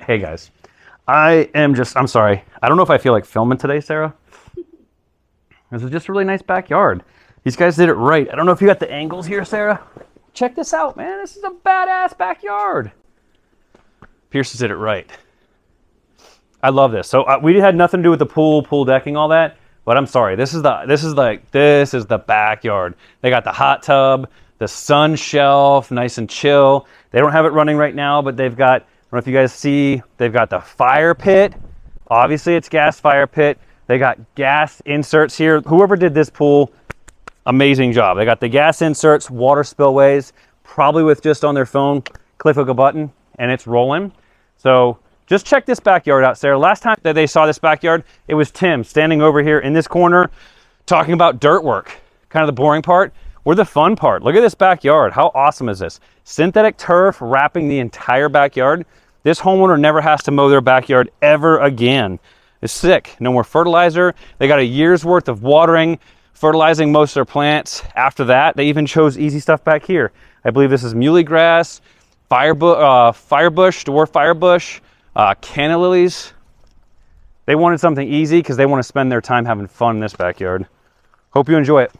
Hey guys, I'm sorry. I don't know if I feel like filming today, Sarah. This is just a really nice backyard. These guys did it right. I don't know if you got the angles here, Sarah. Check this out, man. This is a badass backyard. Pearsons did it right. I love this. So we had nothing to do with the pool decking, all that. But I'm sorry. This is the backyard. They got the hot tub, the sun shelf, nice and chill. They don't have it running right now, but they've got, I don't know if you guys see, they've got the fire pit. Obviously, it's gas fire pit. They got gas inserts here. Whoever did this pool, amazing job. They got the gas inserts, water spillways, probably with just on their phone, click a button, and it's rolling. So just check this backyard out, Sarah. Last time that they saw this backyard, it was Tim standing over here in this corner talking about dirt work, kind of the boring part. We're the fun part. Look at this backyard. How awesome is this? Synthetic turf wrapping the entire backyard. This homeowner never has to mow their backyard ever again. It's sick. No more fertilizer. They got a year's worth of watering, fertilizing most of their plants. After that, they even chose easy stuff back here. I believe this is muley grass, dwarf firebush, canna lilies. They wanted something easy because they want to spend their time having fun in this backyard. Hope you enjoy it.